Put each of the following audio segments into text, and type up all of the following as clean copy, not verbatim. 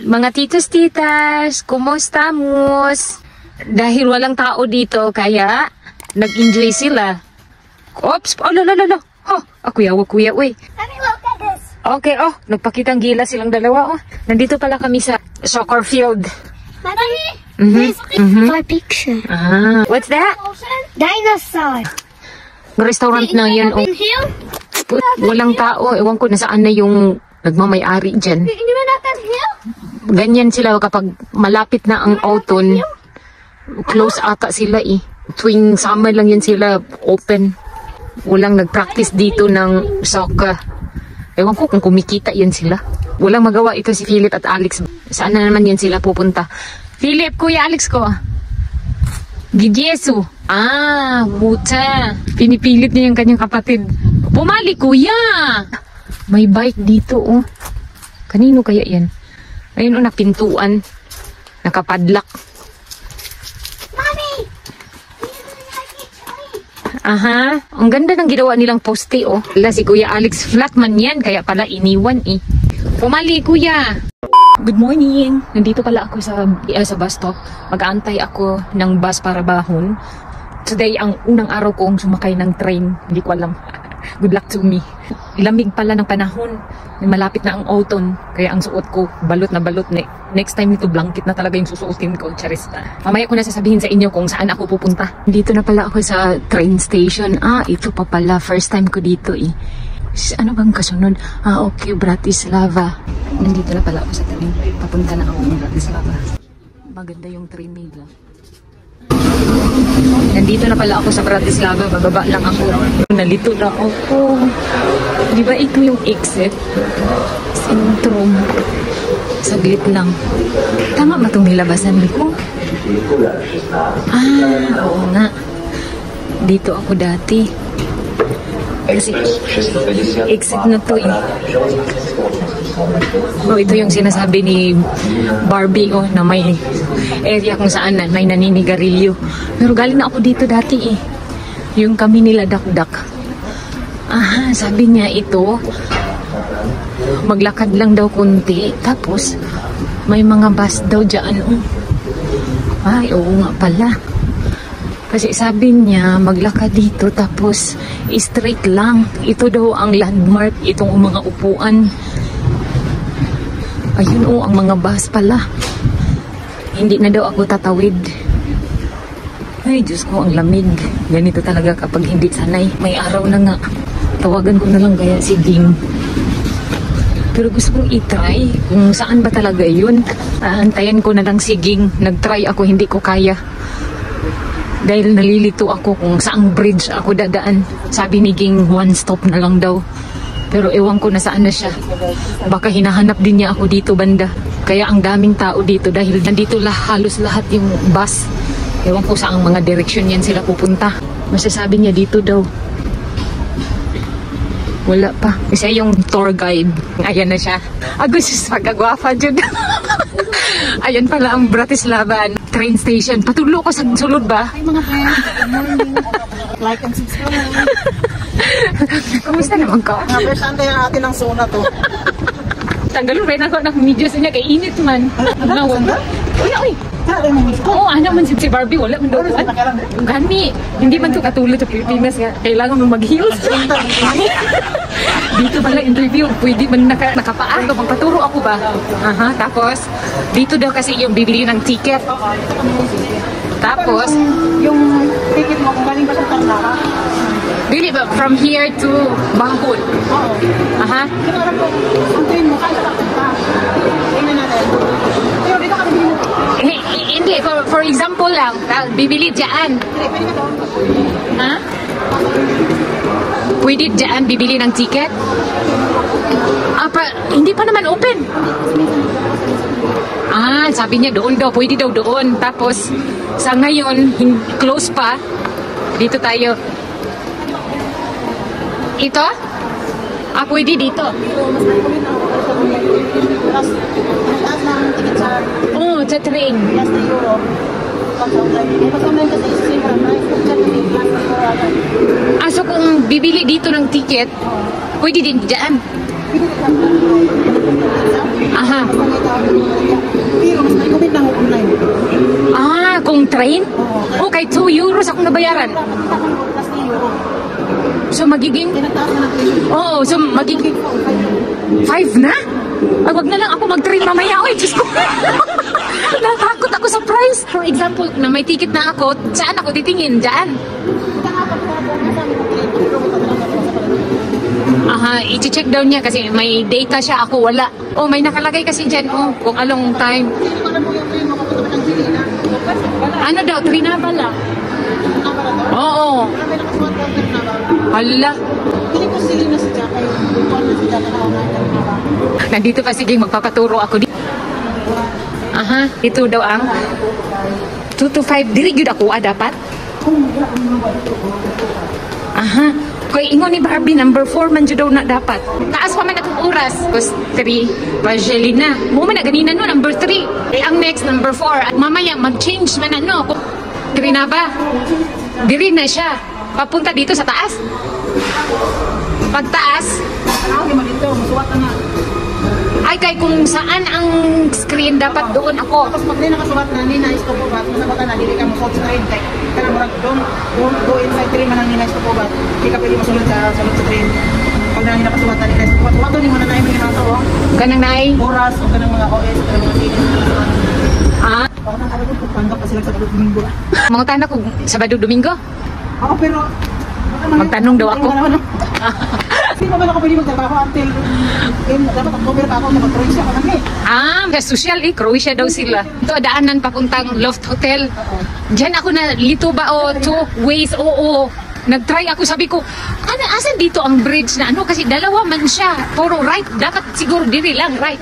Mga titos, titas, kumustamos? Dahil walang tao dito, kaya nag-enjoy sila. Oops! Oh, lala. Oh, kuya, uy. Mommy, look at this. Okay, nagpakitang gila silang dalawa, Nandito pala kami sa soccer field. Mommy, this is my picture. What's that? Dinosaur. Restaurant na yan, In here? Walang tao. Ewan ko nasaan na yung nagmamayari dyan. You were not in here? Ganyan sila kapag malapit na ang autumn. Close ata sila Tuwing summer lang yan sila open. Walang nag-practice dito ng soccer. Ewan ko kung kumikita yan sila. Walang magawa ito si Philip at Alex. Saan na naman yan sila pupunta? Philip, Kuya Alex ko. Gidyesu. Buta. Pinipilit niya yung kanyang kapatid. Pumali, Kuya! May bike dito, Kanino kaya yan? Ayun, napintuan. Nakapadlock. Mommy! Ang ganda ng ginawa nilang poste, Wala si Kuya Alex, flatman yan, kaya pala iniwan, Pumali, Kuya! Good morning! Nandito pala ako sa bus stop. Mag-aantay ako ng bus para bahon. Today, ang unang araw kong sumakay ng train. Hindi ko alam. Good luck to me. Lamig pala ng panahon. Malapit na ang autumn. Kaya ang suot ko, balot na balot. Next time nito, blanket na talaga yung susuotin ko. Charis. Mamaya ko na sasabihin sa inyo kung saan ako pupunta. Dito na pala ako sa train station. Ito pa pala. First time ko dito, Ano bang kasunod? Okay, Bratislava. Nandito na pala ako sa train. Papunta na ako ng Bratislava. Maganda yung train nila. Nandito na pala ako sa Bratislava. Bababa lang ako. Nalito na ako. Di ba ito yung exit? Sentrum. Saglit lang. Tama ba itong nilabasan ko? Oo nga. Dito ako dati. Kasi exit na to ito yung sinasabi ni Barbie na may area kung saan may naninigarilyo. Pero galing na ako dito dati yung kami nila dakdak. Sabi niya ito maglakad lang daw kunti tapos may mga bus daw dyan. Ay, oo nga pala. Kasi sabi niya, maglakad dito tapos straight lang. Ito daw ang landmark, itong mga upuan. Ayun ang mga bus pala. Hindi na daw ako tatawid. Ay, Diyos ko, ang lamig. Ganito talaga kapag hindi sanay. May araw na nga. Tawagan ko na lang kaya si Ding. Pero gusto kong itry kung saan ba talaga yun. Aantayan ko na lang si Ging. Nag-try ako, hindi ko kaya. Dahil nalilito ako kung saang bridge ako dadaan. Sabi ni Ging, one stop na lang daw. Pero ewan ko na saan na siya. Baka hinahanap din niya ako dito banda. Kaya ang daming tao dito dahil nandito halos lahat yung bus. Ewan ko saang mga direksyon yan sila pupunta. Masasabi niya dito daw. Wala pa. Kasi yung tour guide. Ayan na siya. Agus, pagkagwafa dyan. Ayan pala ang Bratislava train station. Patulo ko sa sulod ba? Hi mga friends, good morning. Like and subscribe. Kumusta naman ka? Napresente yung atin ng zona to. Tanggalon rin ako ng medyas niya kay init man. Wala, uy. Oo, man si Barbie. Wala man daw. Gani. Hindi man to katulad sa Pilipinas nga. Kailangan mo mag-heels. Dito pala interview. Pwede man nakapaan. Magpaturo ako ba? Tapos, dito daw kasi yung bibili ng ticket. Tapos, yung ticket mo kung galing pa sa Tarlac. Dili ba? From here to Bangkok? Oo. Pero alam ko, ang train mo, kaya sa ka. Tingnan natin. Pero dito kami bibili mo. Hindi, for example lang, bibili dyan. Pwede ka doon. Pwede dyan bibili ng ticket? Hindi pa naman open. Sabi niya doon daw, pwede daw doon. Tapos, sa ngayon, close pa. Dito tayo. Ito? Pwede dito. Taas ng ticket sa... Oo, sa train. Yes, na euro. Pag-online kasi is same price. So kung bibili dito ng ticket, pwede din dyan. Aha. Basta may tawag mo na. Pero mas nag-comment lang ako online. Ah, kung train? Oo. Oh, kahit 2 euros akong nabayaran. Dapat kita ko yung plus na euro. So, magiging... Tinataas na ng tuition. Oo, so magiging 5 na? Ay, wag na lang ako mag-train mamaya. Ay, Diyos ko. Natakot ako sa price. For example, na may ticket na ako, saan ako titingin? Diyan. Kita nga pag kasama ng train. Pero kung talaga sa pala. Aha, i-check down niya kasi may data siya, ako wala. Oh, may nakalagay kasi dyan, oh, kung anong time. Hindi ko alam mo yung train makapunta ka ng Chilina. Ano daw, 3 na pala? Oo. Marami nakasuot daw ng Nabala. Hala. Hindi ko sili na si Jack. Ay, buwan na si Jack na online ng Nabala. Nandito pa, sige, magpapaturo ako dito. Aha, ito daw ang 2 to 5. Diri yun ako, dapat? Aha. Kaya ingon ni Barbie, number 4 man dyan daw na dapat. Taas pa man akong oras. Tapos 3, Vagelina. Mo man na ganina no, number 3. Eh, ang next, number 4. At mamaya, mag-change man ano. 3 na ba? Diri na siya. Papunta dito sa taas. Pagtaas, Ano mo dito? Masuwat na nga. ay kay kung saan ang screen dapat doon ako. Tapos pag di nakasulat na nina is tupubat, masagutan na, dili ka masuot sa train. Kaya murag don't go inside train man ang nina is tupubat. Di ka pwede masulat sa train. Pag na nina kasulat na nina is tupubat, wato ni mo na namin yung mga tao. Kanang nai. Oras o kanang mga OS, kanang mga tinis. Ah, Ako nang kalagot kung panggap pa sila sa Sabado Domingo. mga tanda ko Sabado Domingo. Ako pero... Magtanong daw ako. Sino ba ako pwede magtrabaho until... Dapat October pa ako mag-Croatia ka kami. Ah, sa social Croatia daw sila. Ito, daanan papuntang Loft Hotel. Diyan ako na, lito ba o 2 ways, oo. Nag-try ako, sabi ko, ano, asan dito ang bridge na ano? Kasi dalawa man siya. Puro right, dapat siguro diri lang, right.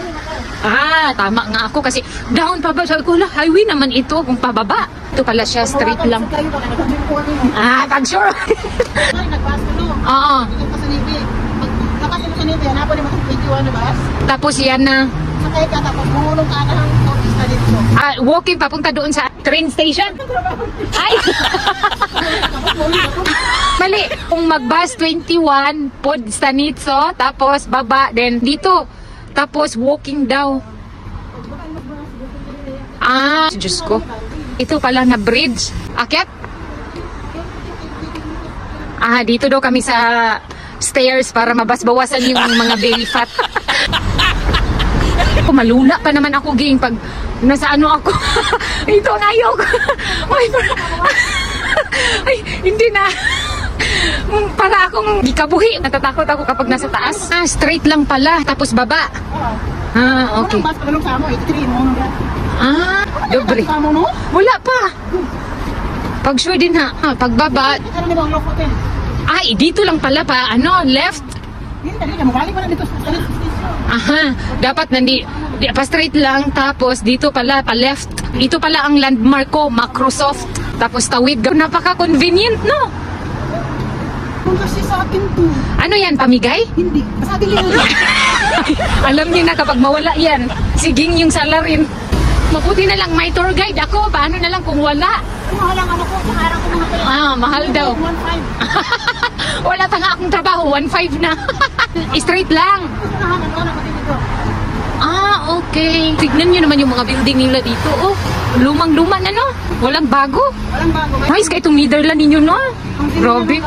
Ah, tama nga ako kasi down pa ba? Sabi ko, highway naman ito kung pababa. Ito pala siya, straight lang. Ah, pag sure. Nag-pass ko no. Oo. Dito ka sa Navy. Pag nakas mo sa Navy, hanapon mo sa 21 na bus. Tapos yan na. Sakay ka, tapos mungulong ka na ng office na dito. Ah, walking papunta doon sa train station. Ay! Mali. Kung mag-bus 21, pod Stanitso, tapos baba, then dito. Tapos walking daw. Ah, Diyos ko. Ito pala na bridge. Akyat? Ah, dito daw kami sa stairs para mabasbawasan yung mga belly fat. Malula pa naman ako ging pag nasa ano ako. Ito ang ayaw ko. Ay, hindi na. Para akong gikabuhi. Natatakot ako kapag nasa taas. Ah, straight lang pala. Tapos baba. Ah, okay. Bus pa sa mo, 83 mo. Ah, dobre. Sa mo no? Wala pa. Pag sure din ha. Ah, pagbaba. Ano ni bang lock hotel? Ay, dito lang pala pa. Ano, left. Hindi dali ka mabalik pa na dito sa station. Aha, dapat pa straight lang, tapos dito pala, pa left. Dito pala ang landmark ko, Microsoft. Tapos tawid. Napaka-convenient, no? Kung kasi sa akin to. Ano yan, pamigay? Hindi. Sa akin yun. Alam niyo na kapag mawala yan, siging yung salarin. Mabuti na lang may tour guide ako. Paano na lang kung wala? Kumahalang ano ko, kung harang ko mga kaya. Ah, mahal daw. 1.5. Wala pa nga akong trabaho, 1.5 na. Straight lang. Kumahalang ko na pati dito. Ah, okay. Tignan niyo naman yung mga building nila dito. Oh, lumang-luma na, no? Walang bago. Walang bago. Nice ka itong Netherlands ninyo, no? Grabe.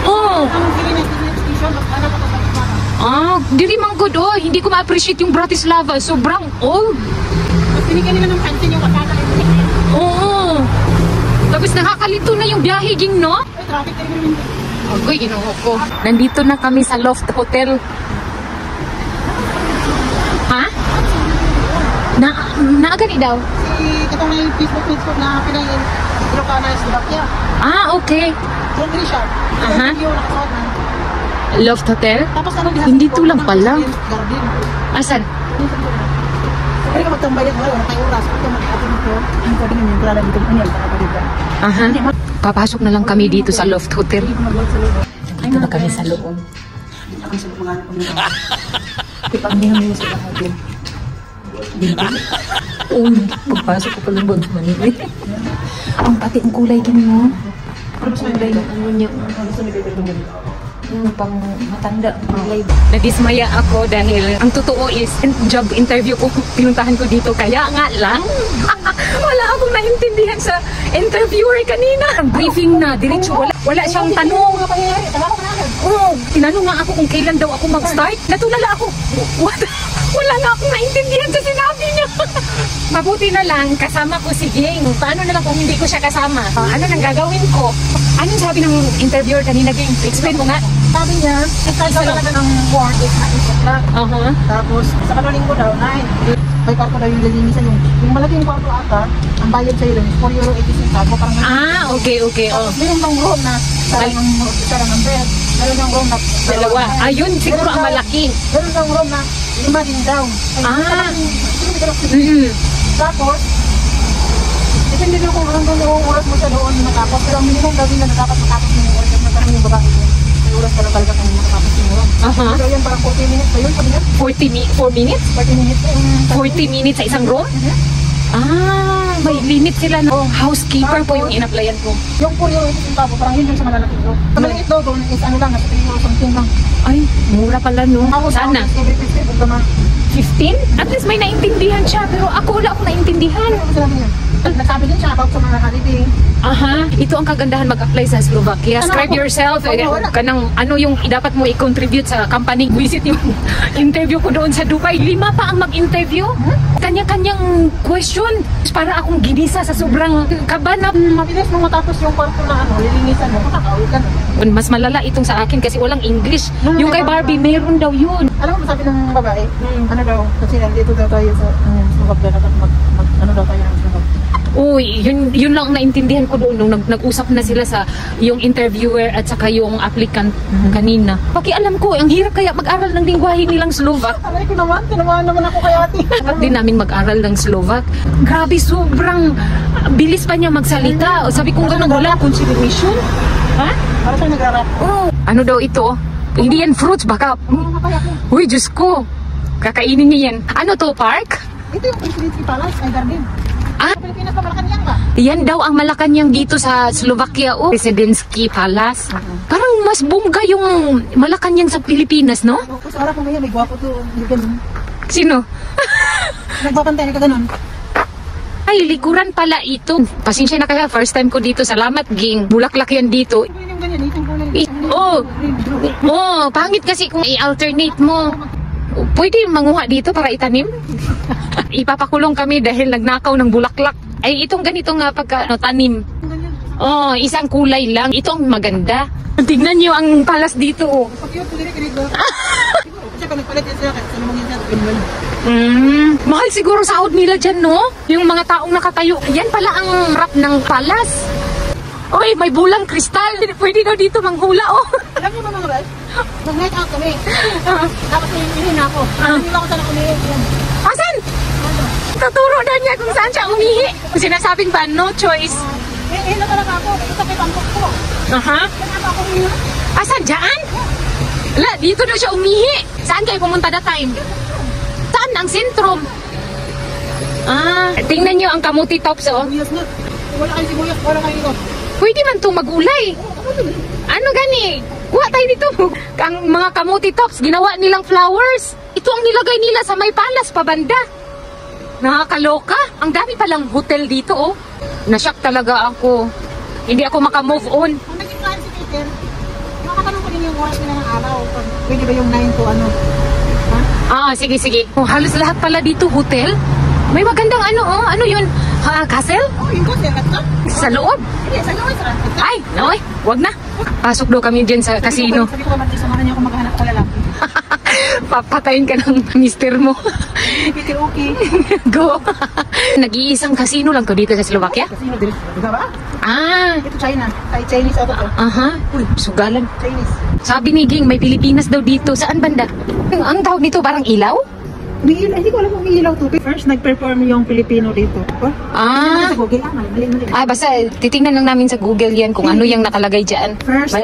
Oh. Ang sili na station, ano pa sa Pakistan. Ah, diri man good, oh. Hindi ko ma-appreciate yung Bratislava. Sobrang old. Mas binigyan nila ng pansin yung kasada. Oo. Tapos nakakalito na yung biyahe, ging, no? Ay, traffic tayo rin. Agoy, ginoo ko. Nandito na kami sa Loft Hotel. Ha? Naagani daw? Si katong na yung Facebook na pinay Ilocana is Bakya. Ah, okay. Doon din siya. Aha. Yung nakasuot na. Loft Hotel? Tapos ano diha? Hindi to lang pala. Garden. Asan? Pwede ka magtambayan mo, wala tayong oras. Pwede ka mag-atin ito. Ang pwede nyo yung grada dito. Ano yan? Aha. Papasok na lang kami dito sa Loft Hotel. Dito na kami sa loob. Ang sa mga anak ko nila. Ipagnihan mo sa bahay din. Oo, pagpasok ko pala ba manili. Ang pati ang kulay din mo. Kulay ng ano niya. Yung pang matanda. Nadismaya ako dahil ang totoo is job interview ko, pinuntahan ko dito. Kaya nga lang, wala akong naintindihan sa interviewer kanina. Ang briefing na, diretso, wala siyang tanong. Oo, tinanong nga ako kung kailan daw ako mag-start. Natulala ako. Wala nga akong naintindihan sa sinabi niya. Mabuti na lang, kasama ko si Ging. Paano na lang kung hindi ko siya kasama? Ano nang gagawin ko? Anong sabi ng interviewer kanina, Ging? Explain mo nga. Sabi niya, start daw talaga ng work is 9 o'clock. Tapos, sa kalulinggo daw, 9. May kwarto daw yung lilinisan yung malaking kwarto ata, ang bayad sa'yo lang is €4.86 ako. Okay. Tapos, meron bang room na sarang ng bed. Meron bang room na dalawa. Ayun, siguro ang malaki. Meron bang room na 5 din daw. Tapos, depende daw kung hanggang oras mo siya doon matapos. Pero ang minimum daw din na dapat matapos mo yung oras na parang yung babae ko. May oras talaga kung matapos yung oras. Pero yan parang 40 minutes ba yun? 4 minutes? 40 minutes. 40 minutes sa isang room? May limit sila na housekeeper po yung in-applyan ko. Yung €4.86 parang yun yung sa malalaking doon. Sa maliit daw doon is ano lang, nasa €3 something lang. Ay, mura pala no. Sana. Every 50 pag naman. 15? At least may naintindihan siya, pero ako wala akong naintindihan. Nagsabi din siya about sa mga holiday. Ito ang kagandahan mag-apply sa Slovakia. Describe yourself. Kanang ano yung dapat mo i-contribute sa company. Visit yung interview ko doon sa Dubai. 5 pa ang mag-interview. Kanya-kanyang question. Para akong ginisa sa sobrang kaba na. Mabilis mo matapos yung kwarto na lilinisan mo. Makakawin ka na. Mas malala itong sa akin kasi walang English. Yung kay Barbie, meron daw yun. Alam mo sabi ng babae? Ano daw? Kasi nandito daw tayo sa Slovakia na ano daw tayo ng Slovakia. Uy, yun lang ang naintindihan ko doon nung nag-usap na sila sa yung interviewer at saka yung applicant kanina. Pakialam ko, ang hirap kaya mag-aral ng lingwahe nilang Slovak. Aray ko naman, tinamaan naman ako kay ate. Dapat din namin mag-aral ng Slovak. Grabe, sobrang bilis pa niya magsalita. Sabi ko ganun, wala consideration. Para siya nagrarap. Ano daw ito? Indian fruits, baka. Uy, Diyos ko. Kakainin niya yan. Ano to, park? Ito yung Presidency Palace, ay garden. Pilipinas pa, Malacanang ba? Yan daw ang Malacanang dito sa Slovakia. Presidency Palace. Parang mas bongga yung Malacanang sa Pilipinas, no? Sa harap mo ngayon, may gwapo to. Sino? Nagbabantay ka ganun. Ay, likuran pala ito. Pasensya na kaya, first time ko dito. Salamat, Ging. Bulaklak yan dito. Yung ganyan, itong kulay. Pangit kasi kung i-alternate mo. Pwede manguha dito para itanim? Ipapakulong kami dahil nagnakaw ng bulaklak. Ay, itong ganito nga tanim. Isang kulay lang. Ito ang maganda. Tignan niyo ang palas dito. Mahal siguro sahod nila dyan, no? Yung mga taong nakatayo. Yan pala ang rap ng palas. Oy, may bulang kristal. Pwede daw dito manghula, Alam niyo ba mga guys? Nag-night out kami. Tapos hinihin ako. Hindi ba ako sana kumihin? Asan? Tuturo daw niya kung saan siya umihi. Sinasabing ba, no choice? Hihina talaga ako. Ito kay pangkok ko. Saan ako umihi? Asan? Diyan? Wala, dito daw siya umihi. Saan kayo pumunta that time? Saan? Ang sentrum. Tingnan niyo ang kamuti tops, Sibuyas nga. Wala kayo sibuyas. Wala kayo ito. Pwede man itong magulay. Ano gani? Kuha tayo dito. Ang mga kamuti tops, ginawa nilang flowers. Ito ang nilagay nila sa may palas, pabanda. Nakakaloka. Ang dami palang hotel dito, Nashock talaga ako. Hindi ako makamove on. Kung naging plan si Peter, makatanong ko din yung oras nila ng araw. Pwede ba yung 9 to ano? Sige. Halos lahat pala dito hotel. May magandang ano yun? Castle? Yung castle, Sa loob? Hindi, sa loob. Ay, wag na. Pasok daw kami dyan sa casino. Sabi ko ba, samahan niyo ako maghanap sa lalaki. Papatayin ka ng mister mo. Peter, okay. Go. Nag-iisang casino lang to dito sa Slovakia? Casino, di ba? Ito China. Chinese ako to. Uy, sugalan. Chinese. Sabi ni Ging, may Pilipinas daw dito. Saan banda? Ang tawag nito, parang ilaw? Hindi ko alam kung ilaw to. First, nag-perform yung Pilipino dito. Sa Google, mali. Basta titingnan lang namin sa Google yan kung ano yung nakalagay dyan.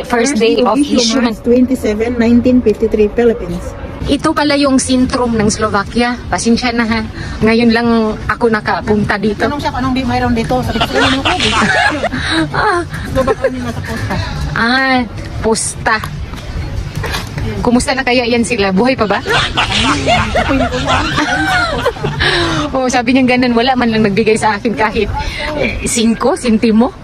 First day of issue. March 27, 1953, Philippines. Ito pala yung sentrum ng Slovakia. Pasensya na ha. Ngayon lang ako nakapunta dito. Tanong siya kung anong mayroon dito. Sabi ko, ano ko? Ito ba kami nasa posta? Posta. Kumusta na kaya yan sila? Buhay pa ba? Oh, sabi niya ganun, wala man lang nagbigay sa akin kahit 5 sentimo.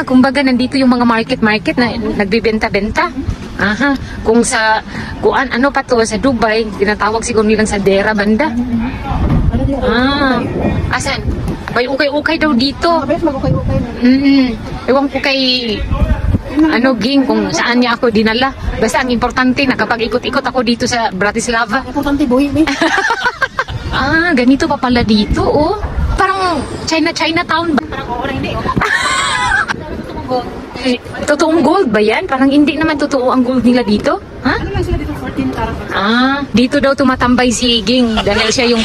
Kumbaga nandito yung mga market na nagbibenta-benta. Aha, kung sa ano pa to sa Dubai, tinatawag siguro nilang sa Dera banda. Asan? May ukay-ukay daw dito. Ewan ko kay Ging kung saan niya ako dinala. Basta ang importante nakapag-ikot-ikot ako dito sa Bratislava. Importante buhay ni. Ganito pa pala dito, oh. Parang Chinatown ba? Parang oray hindi. Totoong gold ba yan? Parang hindi naman totoo ang gold nila dito. Ha? Ano lang sila dito 14 karat. Dito daw tumatambay si Ging dahil siya yung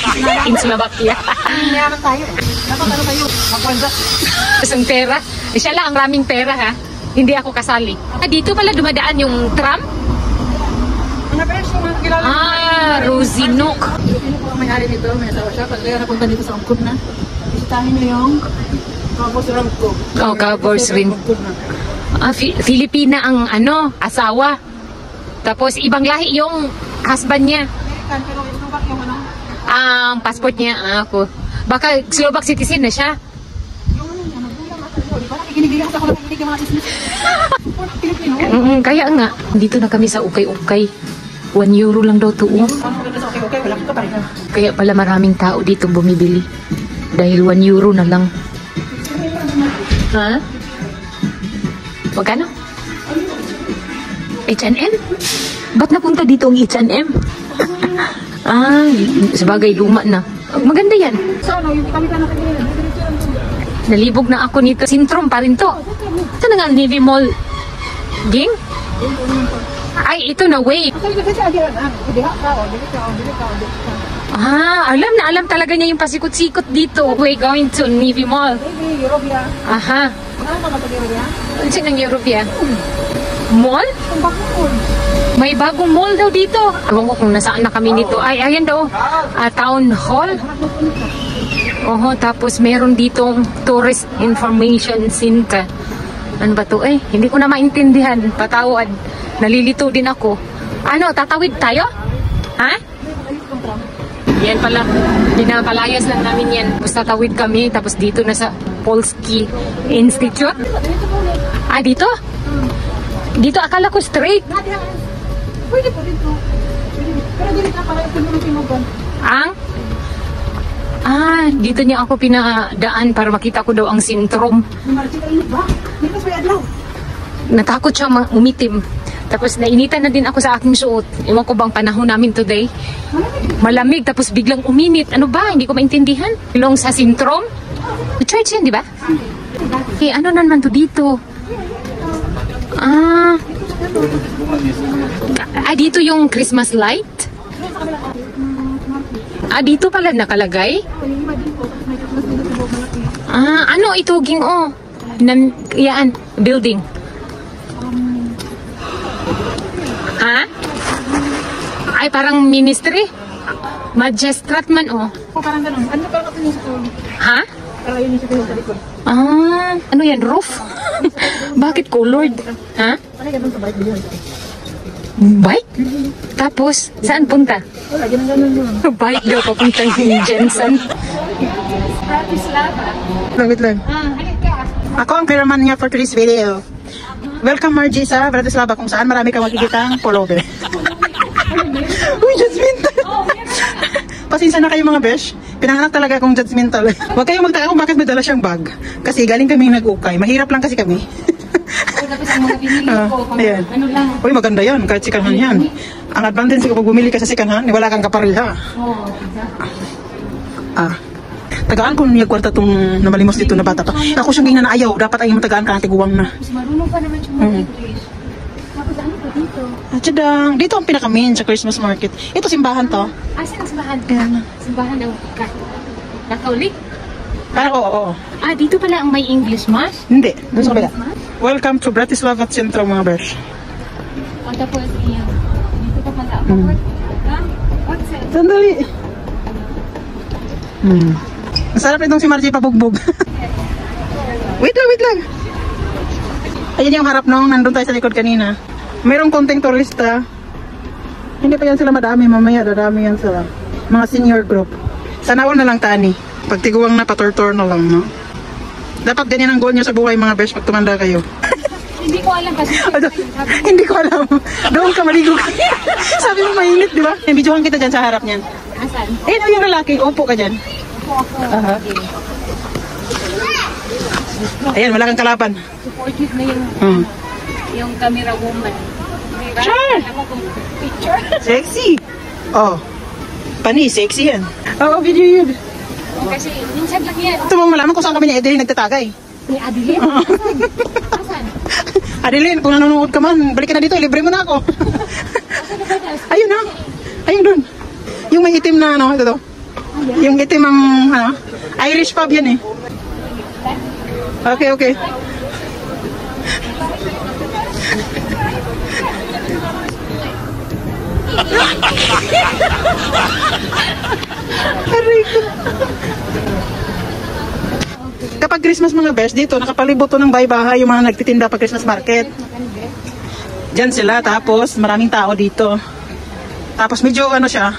in Slovakia. Mayaman tayo. Dapat ano kayo? Magwanza. Ang pera. Siya lang ang raming pera, ha? Hindi ako kasali. Dito pala dumadaan yung tram? Mga besh, mga kilala. Rosinok. Sino po ang may-ari nito? May asawa siya. Pag kaya napunta dito sa Angkor na, isitahin niyo yung Cabos Ramco. Cabos Ramco. Filipina ang asawa. Tapos ibang lahi yung husband niya. Pero Slovak yung Ang passport niya, ako. Baka Slovak citizen na siya. Kinigilan ko sa kinigilan mga business. Pilipino. Kaya nga, dito na kami sa ukay-ukay. 1 euro lang daw to. Okay, wala ka pa rin. Kaya pala maraming tao dito bumibili. Dahil 1 euro na lang. Ha? Magkano? H&M? Ba't napunta dito ang H&M? Sabagay luma na. Maganda yan. So ano, yung kami ka nakikita. Nalibog na ako nito. Sintrom pa rin to. Ito na nga, Navy Mall. Ging? Ay, ito na, way. Alam talaga niya yung pasikot-sikot dito. We're going to Navy Mall. Aha. Saan ang Europea? Mall? May bagong mall daw dito. Ewan ko kung nasaan na kami nito. Ay, ayan daw. Town Hall. Tapos meron ditong Tourist Information Center. Ano ba to? Hindi ko na maintindihan. Patawad. Nalilito din ako. Tatawid tayo? Ha? Yan pala. Pinapalayas lang namin yan. Tapos tatawid kami. Tapos dito na sa Polski Institute. Dito? Dito akala ko straight. Pwede po dito. Pero dito na para yung tinugan. Dito niya ako pinadaan para makita ko daw ang sintrom. Natakot siya umitim. Tapos nainitan na din ako sa aking suot. Ewan ko bang panahon namin today. Malamig tapos biglang uminit. Ano ba? Hindi ko maintindihan. Ilong sa sintrom. Church yan, di ba? Ano naman to dito? Dito yung Christmas light? Dito pala nakalagay? Ano ito, Ging? Yan, building. Ay, parang ministry? Magistrat man, Parang ganun. Ano parang ito yung school? Ha? Parang yun yung school sa likod. Ano yan, roof? Bakit colored? Ha? Parang ganun sa bike yun. Bike? Tapos, saan punta? Wala, ganun yun. Bike daw papuntang Jensen. Bratislava. Wait lang. Ako ang cameraman niya for today's video. Welcome Margie sa Bratislava kung saan marami kang makikitang pullover. Uy, judgmental. Pasensya na kayo mga besh. Pinanganak talaga akong judgmental. Huwag kayong magtaka kung bakit may dala siyang bag. Kasi galing kaming nag-ukay. Mahirap lang kasi kami. Tapos ang mga pinili ko, ayan. ano lang. Uy, maganda yan. Kahit sikanhan yan. Ang advantage kapag bumili ka sa sikanhan, wala kang kapareha. Tagaan ko niya kwarta itong namalimos dito na bata pa. Ako siyang ganyan na ayaw. Dapat ay matagaan ka natin guwang na. Mas marunong pa naman siya mag-English. Tapos ano pa dito? Tsadang, dito ang pinakamin sa Christmas market. Ito simbahan to. Saan ang simbahan? Ayan. Simbahan ng Catholic? Parang oo. Dito pala ang may English mass? Hindi. Doon sa kabila. Welcome to Bratislava Centro mga besh. Tapos iyan. Dito pa pala ako. What's it? Sandali. Masarap itong si Margie pabugbog. Wait lang. Ayan yung harap nung nandun tayo sa likod kanina. Mayroong konting turista. Hindi pa yan sila madami. Mamaya dadami yan sila. Mga senior group. Sana all na lang tani. Pag tiguang na, pator-tor na lang, no? Dapat ganyan ang goal nyo sa buhay, mga besh, pag tumanda kayo. Hindi ko alam kasi. Hindi ko alam. Doon ka maligo ka. Sabi mo mainit, di ba? Bidyohan kita dyan sa harap niyan. Asan? Eh, yung lalaki. Upo ka dyan. Aha. Ayan, wala kang kalaban. Supportive na yung camera woman. Diba? Sure. Alam mo kung picture. Sexy. Oh. Pani, sexy yan. Oo, video yun. Kasi minsan lang yan. Ito mo malaman kung saan kami ni Edeline nagtatagay. Ni Adeline? Asan? Adeline, kung nanonood ka man, balik ka na dito, libre mo na ako. Ayun na. Ayun dun. Yung may itim na ano, ito to. Yung itim ang, ano, Irish pub yan eh. Okay, okay. Kapag Christmas mga best, dito nakapalibot to ng bahay-bahay yung mga nagtitinda pag Christmas market. Diyan sila, tapos maraming tao dito. Tapos medyo ano siya,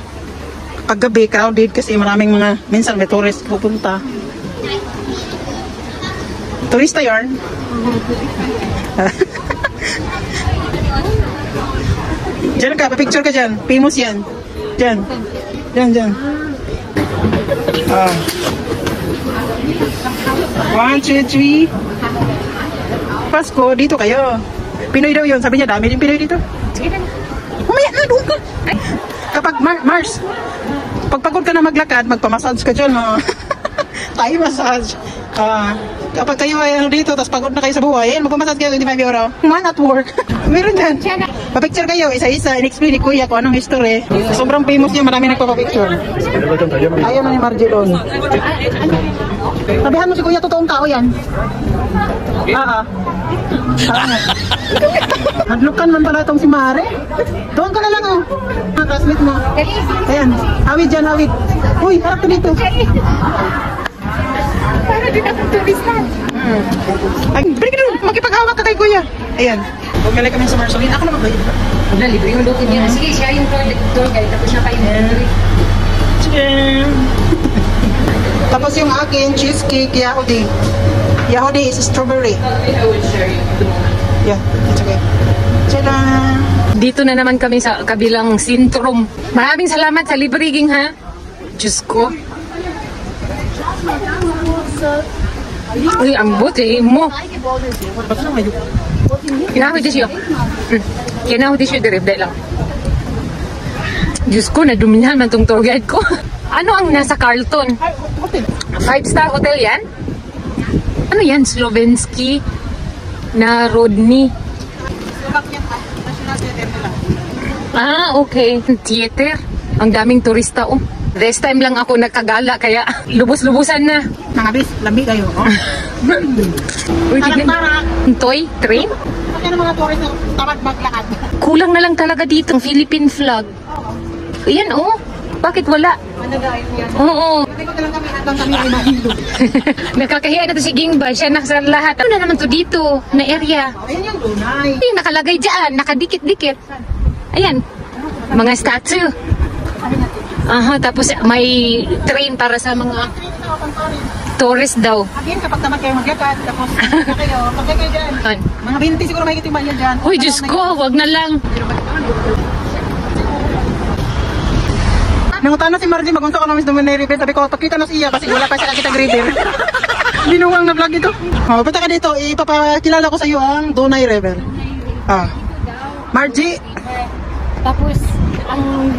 pag gabi crowded kasi maraming mga, minsan may tourist pupunta. Turista yarn. Diyan ka, pa-picture ka dyan. Famous yan. Diyan. Diyan, diyan. 1, 2, 3. Pasko, dito kayo. Pinoy daw yun. Sabi niya, dami din Pinoy dito. Sige na. Mamaya na, doon ka. Kapag, Mars, pag pagod ka na maglakad, magpamassage ka dyan. No? Tayo massage. Kapag kayo ay ano dito, tapos pagod na kayo sa buhay, magpamassage kayo 25 euro. Man at work. Meron dyan. Pa-picture kayo, isa-isa, in-explain ni Kuya kung anong history. Sobrang famous niya, marami nagpapapicture. Ayaw na ni Margie doon. Sabihan mo si Kuya, totoong tao yan. Hadlukan man pala itong si Mare. Doon ka na lang oh. Mga classmate mo. Ayan, hawid dyan, hawid. Uy, harap ka dito. Para din akong turista. Ay, balik ka doon, makipaghawak ka kay Kuya. Ayan. Bumili kami sa Marceline. Ako na magbayad ba? Wala, libre yung luto niya. Sige, siya yung tour guide. Tapos siya pa yung libre. Tapos yung akin, cheesecake, Yahudi. Yahudi is strawberry. Yeah, it's okay. Tada! Dito na naman kami sa kabilang sintrum. Maraming salamat sa libriging ha. Diyos ko. Uy, ang buti mo. Kinahod siya. Kinahod siya diribday lang. Diyos ko, naduminhan man tong tour guide ko. Ano ang nasa Carlton? 5-star hotel yan? Ano yan? Slovensky na Rodney. Ah, okay. Theater. Ang daming turista oh. This time lang ako nagkagala kaya lubos-lubusan na. Mga bis, lambi kayo. Oh. Uy, tignan. Toy train? Kaya ng mga tourist na tamad maglakad. Kulang na lang talaga dito ang Philippine flag. Ayan oh. Bakit wala? Oo. Hindi ko talaga kami hanggang kami ay mahilo. Nakakahiya na to si Gingba. Siya nasa lahat. Ano na naman to dito na area? Ayan yung dunay. Yung nakalagay dyan. Nakadikit-dikit. Ayan. Mga statue. Aha, tapos may train para sa mga tourist daw. Again, kapag tamad kayo maglakad, tapos pagka kayo dyan. Mga 20 siguro may kitimba yan dyan. Uy, Diyos ko, wag na lang. Nangutan na si Margie, magunsa ko namin sa Dominay River. Sabi ko, pakita na siya kasi wala pa siya nakita River. Binuwang na vlog ito. Oh, punta ka dito, ipapakilala ko sa iyo ang Dunay River. Margie. Tapos, ang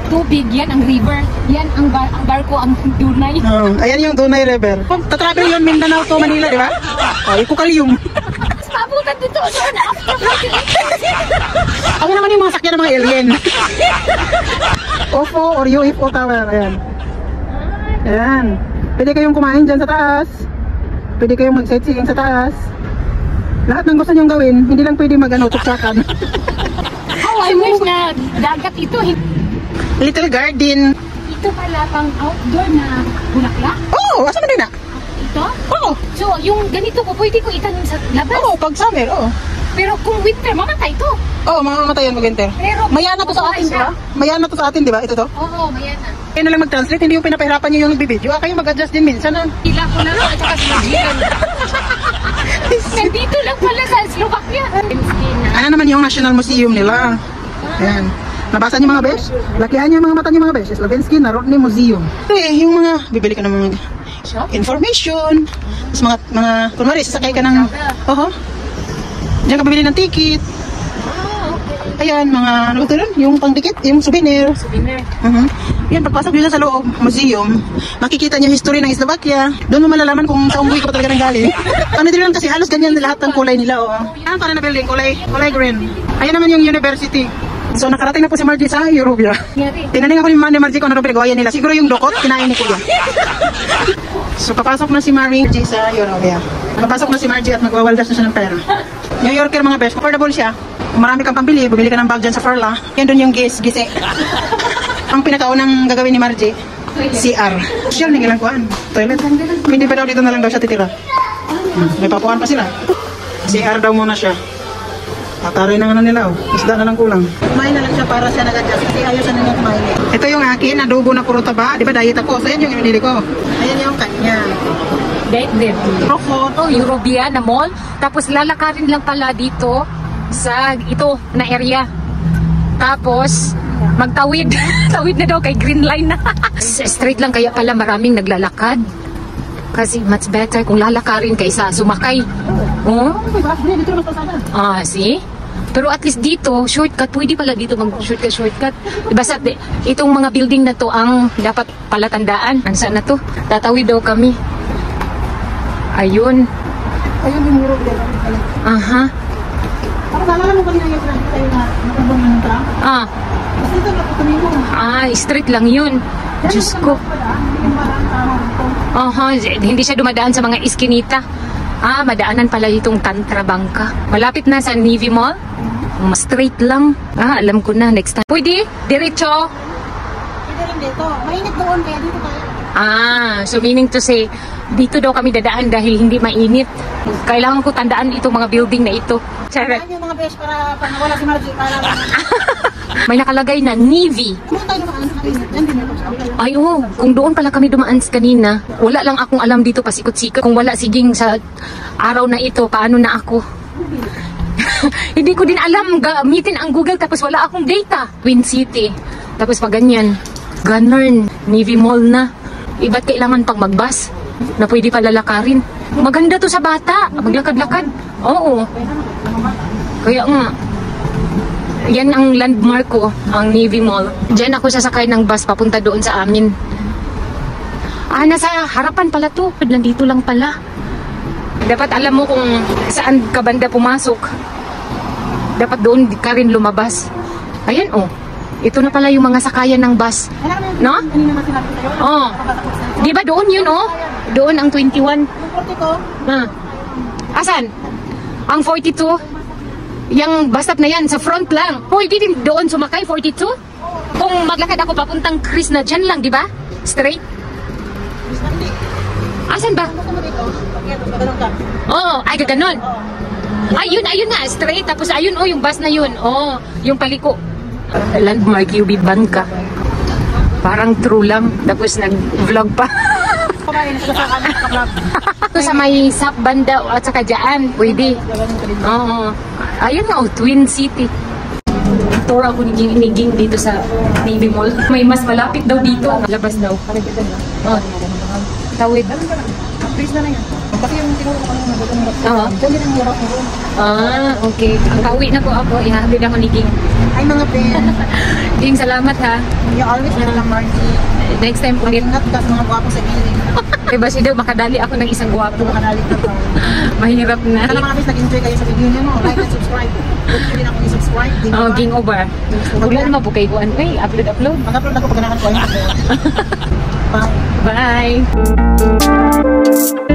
tubig, yan ang river. Yan ang barko, ang Dunay. Ayan yung Dunay River. Tatravel yun, Mindanao to Manila, di ba? Ipukalium. Pabutan dito. Ako naman yung mga sakyan ng mga alien. OFO or UFO Tower. Ayan. Ayan. Pwede kayong kumain dyan sa taas. Pwede kayong mag-sightseeing sa taas. Lahat ng gusto nyong gawin, hindi lang pwede tutsakan. Oh, I wish na dagat ito. Little garden. Ito pala pang outdoor na bulaklak. Oh, asa man din na? Ito to? Oo. So, yung ganito ko, pwede ko itanim sa labas. Oo, pag summer, oo. Pero kung winter, mamatay to. Oo, mamamatayan mo, winter. Pero, Mayana to sa atin, di ba? Mayana to sa atin, di ba? Ito to. Oo, mayan na. Kaya na lang mag-translate, hindi yung pinapahirapan nyo yung nagbibideo. Kayo mag-adjust din minsan. Hila ko lang at saka sila Jiren. Nandito lang pala sa Slovakia. Ano naman yung National Museum nila? Ayan. Nabasa niyo mga besh? Lakihan niyo yung mga mata niyo mga besh. Slovensky Narodny Museum. Yung mga, bibili ka ng mga information. Tapos mga kunwari, sasakay ka ng, diyan ka bibili ng ticket. Ayan, mga, ano ba ito rin? Yung pangdikit, yung souvenir. Souvenir. Yan, pagpasok nyo sa loob, museum, makikita niyo history ng Slovakia. Doon mo malalaman kung sa unggoy ka pa talaga nanggaling. Ano din lang kasi halos ganyan lahat ng kulay nila. Yan, para na building, kulay green. Ayan naman yung university. So nakarating na po si Margie sa Europia. Tinaning ako ni Margie kung ano pinagawa nila. Siguro yung dokot, kinain ni Kuya. So papasok na si Margie sa Europia. Papasok na si Margie at magwawaldas na siya ng pera. New Yorker mga best, affordable siya. Kung marami kang pambili, bumili ka ng bag dyan sa Farla. Yan doon yung gise. Ang pinakaunang gagawin ni Margie, CR. Social ni ilang kuhan. Toilet. Hindi pa daw dito na lang daw siya titira. May papuan pa sila. CR daw muna siya. Tataray na nga nila, isda na lang kulang. Kumain na lang siya para siya nag-adjust kasi ayaw siya na kumain. Ito yung akin, adobo na puro taba. Di ba diet ako? So yan yung inili ko. Ayan yung kanya. Diet din. Rokot. Europia na mall. Tapos lalakarin lang pala dito sa ito na area. Tapos magtawid. Tawid na daw kay Green Line na. Straight lang kaya pala maraming naglalakad. Kasi much better kung lalakarin kaysa sumakay. Oh? See? Pero at least dito, shortcut. Pwede pala dito mag-shortcut. Basta itong mga building na to ang dapat palatandaan. Saan na to? Tatawid daw kami. Ayun. Ayun yung muro din. Aha. Ako naalala mo kanina yung traffic tayo na nakabang ng tram? Kasi ito nakutunin mo. Street lang yun. Diyos ko. Hindi siya dumadaan sa mga iskinita. Madaanan pala itong Tantra Bangka. Malapit na sa Navy Mall. Straight lang. Alam ko na. Next time. Pwede? Diretso? Pwede rin dito. Mainit doon kaya dito tayo. So meaning to say, dito daw kami dadaan dahil hindi mainit. Kailangan ko tandaan itong mga building na ito. Charot. Saan yung mga besh para nawala si Margie? May nakalagay na Navy. Kung tayo naman, yan din ito. Ay, kung doon pala kami dumaan kanina, wala lang akong alam dito pasikot-sikot. Kung wala siging sa araw na ito, paano na ako? Hindi ko din alam gamitin ang Google tapos wala akong data. Twin City. Tapos pag ganyan, Ganern, Navy Mall na. Iba't kailangan pang magbus na pwede pala lakarin. Maganda to sa bata. Maglakad-lakad. Oo. Kaya nga, yan ang landmark ko, ang Navy Mall. Diyan ako sasakay ng bus papunta doon sa amin. Nasa harapan pala to. Nandito lang pala. Dapat alam mo kung saan ka banda pumasok. Dapat doon ka rin lumabas. Ayan, ito na pala yung mga sakayan ng bus. No? Di ba doon yun, Doon ang 21. Asan? Ang 42? Yung bus stop na yan, sa front lang. Pwede din doon sumakay, 42? Kung maglakad ako papuntang Chris na dyan lang, di ba? Straight? Asan ba? Ay gaganon. Ayun nga, straight. Tapos ayun, yung bus na yun. Yung paliko. Landmark UB Bangka. Parang true lang. Tapos nag-vlog pa. Ito sa may sap banda at saka dyan. Pwede. Ayun nga, Twin City. Tour ako ni Ging dito sa Navy Mall. May mas malapit daw dito. Labas daw. Tawid. Please na yan. Kasi yung tinuro ko kanina nagaganda. Diyan din ang hirap mo. Okay. Ang kauwi na po ako. Ihahabid ako ni Ging. Ay mga pen. Ging, salamat ha. You always na lang, Margie. Next time ulit. Ingat ka sa mga guwapo sa gilid. Diba si Daw, makadali ako ng isang guwapo. Makadali ka pa. Mahirap na. Sana mga bis nag-enjoy kayo sa video niyo. Like and subscribe. Huwag din ako i-subscribe. Ging over. Bulan mo po kayo kuhan. Upload. Mag-upload ako pag ganahan ko. Bye. Bye.